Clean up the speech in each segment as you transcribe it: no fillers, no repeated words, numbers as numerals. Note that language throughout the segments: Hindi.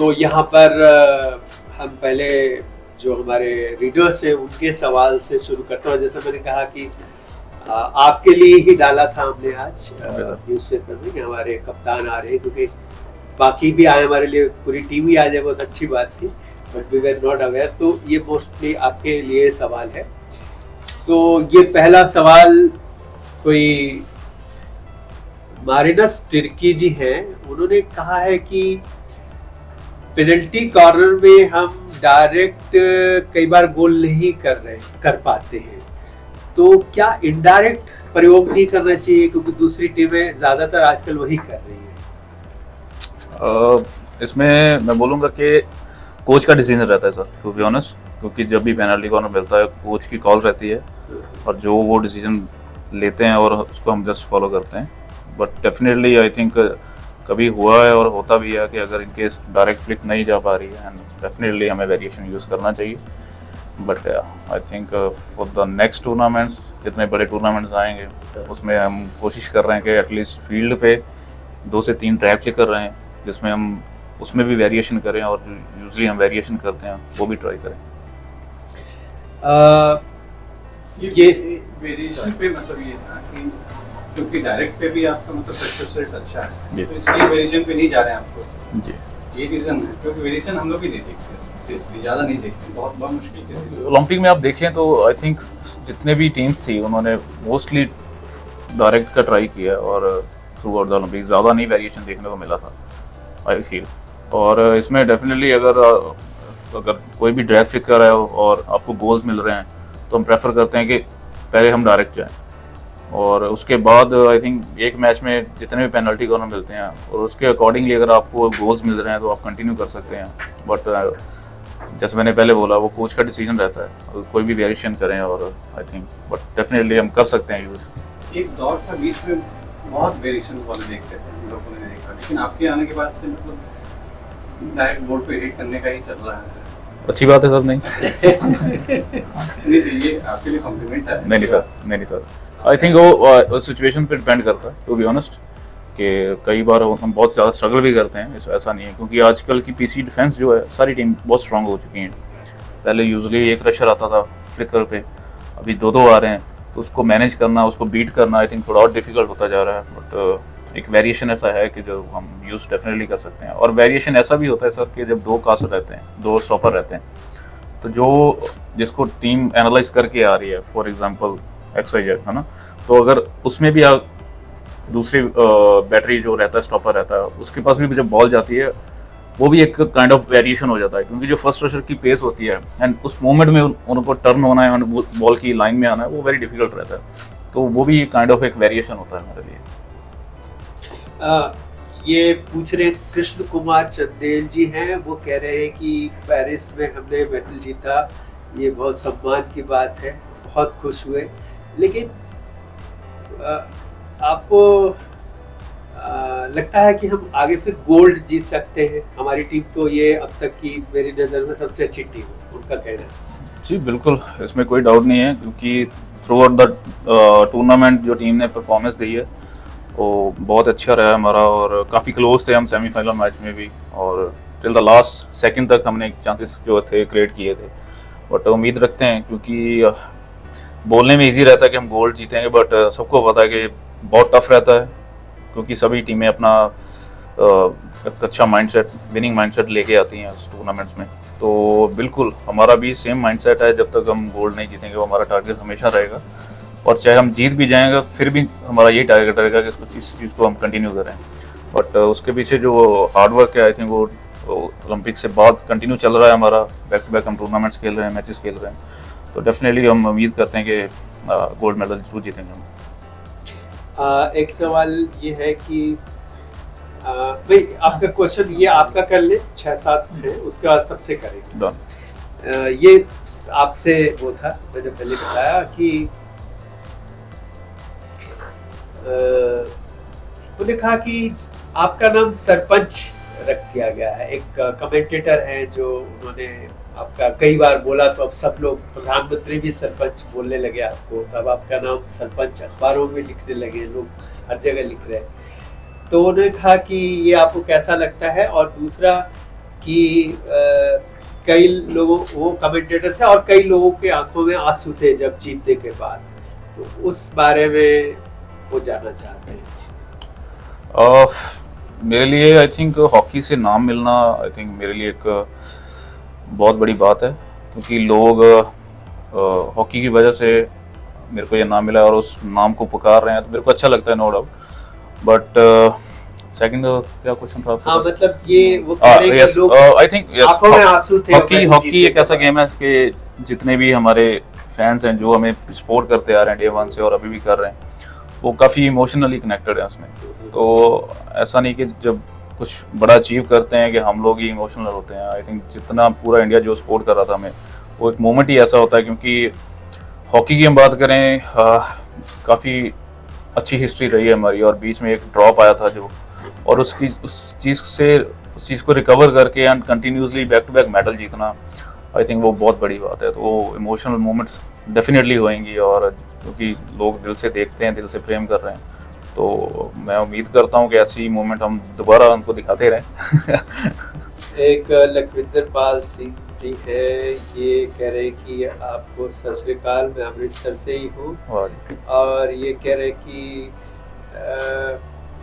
तो यहाँ पर हम पहले जो हमारे रीडर्स हैं उनके सवाल से शुरू करता हूँ। जैसे मैंने कहा कि आपके लिए ही डाला था हमने आज न्यूज़पेपर में कि हमारे कप्तान आ रहे हैं, क्योंकि बाकी भी आए, हमारे लिए पूरी टीम ही आ जाए बहुत अच्छी बात थी, but we were not aware. तो ये मोस्टली आपके लिए सवाल है। तो ये पहला सवाल कोई मारिनस टिर्की जी हैं, उन्होंने कहा है कि पेनल्टी कॉर्नर में हम डायरेक्ट कई बार गोल नहीं कर पाते हैं, तो क्या इनडायरेक्ट प्रयोग नहीं करना चाहिए, क्योंकि दूसरी टीमें ज्यादातर आजकल वही कर रही हैं? इसमें मैं बोलूँगा कि कोच का डिसीजन रहता है सर, टू बी ऑनेस्ट, क्योंकि जब भी पेनल्टी कॉर्नर मिलता है कोच की कॉल रहती है और जो वो डिसीजन लेते हैं और उसको हम जस्ट फॉलो करते हैं। बट डेफिनेटली आई थिंक कभी हुआ है और होता भी है कि अगर इनकेस डायरेक्ट फ्लिक नहीं जा पा रही है, एंड डेफिनेटली हमें वेरिएशन यूज़ करना चाहिए। But I think for the next tournaments, जितने बड़े टूर्नामेंट्स आएंगे उसमें हम कोशिश कर रहे हैं कि एटलीस्ट फील्ड पे 2 से 3 ट्रैप चेक कर रहे हैं, जिसमें हम उसमें भी वेरिएशन करें, और यूजली हम वेरिएशन करते हैं वो भी ट्राई करें। ये वेरिएशन पे मतलब ये था कि क्योंकि डायरेक्ट पे भी आपका मतलब सक्सेस रेट अच्छा है, तो इसलिए वेरिएशन पे नहीं जा रहे हैं आपको जी, ये रीज़न है। क्योंकि वेरिएशन हम लोग भी नहीं देखते, ज़्यादा नहीं देखते, बहुत मुश्किल है। ओलंपिक में आप देखें तो आई थिंक जितने भी टीम्स थी उन्होंने मोस्टली डायरेक्ट का ट्राई किया, और थ्रू आउट द ओलंपिक ज़्यादा नहीं वेरिएशन देखने को मिला था आई फील। और इसमें डेफिनेटली अगर कोई भी ड्रैग फ्लिक कर रहा है और आपको गोल्स मिल रहे हैं, तो हम प्रेफर करते हैं कि पहले हम डायरेक्ट जाएं, और उसके बाद आई थिंक एक मैच में जितने भी पेनल्टी कॉर्नर मिलते हैं और उसके अकॉर्डिंगली अगर आपको गोल्स मिल रहे हैं तो आप कंटिन्यू कर सकते हैं। बट जैसे मैंने पहले बोला, वो कोच का डिसीजन रहता है, कोई भी वेरिएशन करें, और आई थिंक बट डेफिनेटली हम कर सकते हैं यूज़। एक दौर था बीच में बहुत वेरिएशन वाले देखते थे, हम लोगों ने देखा, लेकिन आपके आने के बाद से मतलब डायरेक्ट बोर्ड पे एडिट करने का ही चल रहा है। अच्छी बात है सर। नहीं नहीं, ये आपके लिए कॉम्प्लीमेंट है। नहीं सर, आई थिंक वो सिचुएशन पे डिपेंड करता है, टू बी ऑनेस्ट, कि कई बार हम बहुत ज़्यादा स्ट्रगल भी करते हैं, ऐसा नहीं है, क्योंकि आजकल की पीसी डिफेंस जो है सारी टीम बहुत स्ट्रांग हो चुकी हैं। पहले यूजुअली एक रशर आता था फ्लिकर पे, अभी 2-2 आ रहे हैं, तो उसको मैनेज करना, उसको बीट करना आई थिंक थोड़ा और डिफिकल्ट होता जा रहा है। बट एक वेरिएशन ऐसा है कि जो हम यूज़ डेफिनेटली कर सकते हैं। और वेरिएशन ऐसा भी होता है सर कि जब 2 कास्टर रहते हैं, 2 स्टॉपर रहते हैं, तो जो जिसको टीम एनालाइज करके आ रही है, फॉर एग्जांपल XYZ है ना, तो अगर उसमें भी दूसरी बैटरी जो रहता है, स्टॉपर रहता है, उसके पास भी जब बॉल जाती है, वो भी एक काइंड ऑफ वेरिएशन हो जाता है, क्योंकि जो फर्स्ट रशर की पेस होती है एंड उस मोमेंट में उनको टर्न होना है, बॉल की लाइन में आना है, वो वेरी डिफिकल्ट रहता है। तो वो भी काइंड ऑफ एक वेरिएशन होता है हमारे लिए। ये पूछ रहे कृष्ण कुमार चंदेल जी हैं, वो कह रहे हैं कि पेरिस में हमने मेडल जीता, ये बहुत सम्मान की बात है, बहुत खुश हुए, लेकिन आपको लगता है कि हम आगे फिर गोल्ड जीत सकते हैं? हमारी टीम तो ये अब तक की मेरी नज़र में सबसे अच्छी टीम है, उनका कहना है। जी बिल्कुल, इसमें कोई डाउट नहीं है, क्योंकि थ्रू आउट द टूर्नामेंट जो टीम ने परफॉर्मेंस दी है वो बहुत अच्छा रहा हमारा, और काफ़ी क्लोज थे हम सेमीफाइनल मैच में भी, और टिल द लास्ट सेकंड तक हमने चांसेस जो थे क्रिएट किए थे। बट उम्मीद रखते हैं, क्योंकि बोलने में इजी रहता है कि हम गोल्ड जीतेंगे, बट सबको पता है कि बहुत टफ रहता है, क्योंकि सभी टीमें अपना एक अच्छा माइंडसेट, विनिंग माइंडसेट लेके आती हैं उस टूर्नामेंट्स में। तो बिल्कुल हमारा भी सेम माइंडसेट है, जब तक हम गोल्ड नहीं जीतेंगे वो हमारा टारगेट हमेशा रहेगा, और चाहे हम जीत भी जाएंगे फिर भी हमारा यही टारगेट रहेगा कि इस चीज़ को हम कंटिन्यू करें। बट उसके पीछे जो हार्डवर्क है आई थिंक वो ओलंपिक से बाद कंटिन्यू चल रहा है हमारा, बैक टू बैक हम टूर्नामेंट्स खेल रहे हैं, मैचेस खेल रहे हैं, तो डेफिनेटली हम उम्मीद करते हैं कि गोल्ड मेडल जरूर जीतेंगे हम। एक सवाल ये है कि भाई आपका क्वेश्चन ये आपका कर ले, 6-7 है, उसके बाद सबसे करेंगे। ये आपसे वो था, मैंने पहले बताया कि उन्होंने कहा कि आपका नाम सरपंच रख दिया गया है। एक कमेंटेटर है जो उन्होंने आपका कई बार बोला, तो अब सब लोग, प्रधानमंत्री भी सरपंच बोलने लगे आपको, तब आपका नाम सरपंच अखबारों में लिखने लगे, लोग हर जगह लिख रहे हैं। तो उन्होंने कहा कि ये आपको कैसा लगता है, और दूसरा कि कई लोगों, वो कमेंटेटर थे और कई लोगों के आंखों में आंसू थे जब जीतने के बाद, तो उस बारे में वो जानना चाहते हैं। मेरे लिए आई थिंक हॉकी से नाम मिलना आई थिंक मेरे लिए एक बहुत बड़ी बात है, क्योंकि लोग हॉकी की वजह से मेरे को ये नाम मिला और उस नाम को पुकार रहे हैं, तो मेरे को अच्छा लगता है, नो डाउट। बट सेकंड क्या क्वेश्चन था आपका? हाँ, मतलब ये वो कह रहे हैं कि लोग आई थिंक आंखों में आंसू थे हॉकी एक ऐसा गेम है कि जितने भी हमारे फैंस हैं जो हमें सपोर्ट करते आ रहे हैं डे वन से और अभी भी कर रहे हैं, वो काफ़ी इमोशनली कनेक्टेड है उसमें। तो ऐसा नहीं कि जब कुछ बड़ा अचीव करते हैं कि हम लोग ही इमोशनल होते हैं। आई थिंक जितना पूरा इंडिया जो सपोर्ट कर रहा था हमें, वो एक मोमेंट ही ऐसा होता है, क्योंकि हॉकी की हम बात करें काफ़ी अच्छी हिस्ट्री रही है हमारी, और बीच में एक ड्रॉप आया था जो, और उस चीज़ को रिकवर करके and continuously back to back medal जीतना, आई थिंक वो बहुत बड़ी बात है। तो वो इमोशनल मोमेंट्स डेफिनेटली होएंगी, और क्योंकि लोग दिल से देखते हैं, दिल से प्रेम कर रहे हैं, तो मैं उम्मीद करता हूँ कि ऐसी मोमेंट हम दोबारा उनको दिखाते रहें। एक लखविंदर पाल सिंह जी है, ये कह रहे हैं कि आपको सत श्री अकाल, मैं अमृतसर से ही हूँ, और ये कह रहे हैं कि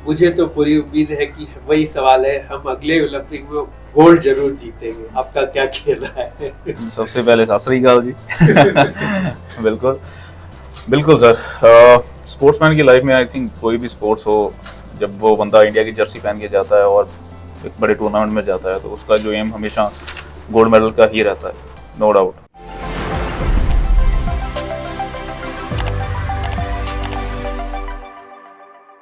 मुझे तो पूरी उम्मीद है कि वही सवाल है, हम अगले ओलंपिक में गोल्ड जरूर जीतेंगे, आपका क्या कहना है? सबसे पहले सत श्री अकाल जी। बिल्कुल बिल्कुल सर, स्पोर्ट्समैन की लाइफ में आई थिंक कोई भी स्पोर्ट्स हो, जब वो बंदा इंडिया की जर्सी पहन के जाता है और एक बड़े टूर्नामेंट में जाता है, तो उसका जो एम हमेशा गोल्ड मेडल का ही रहता है, नो डाउट।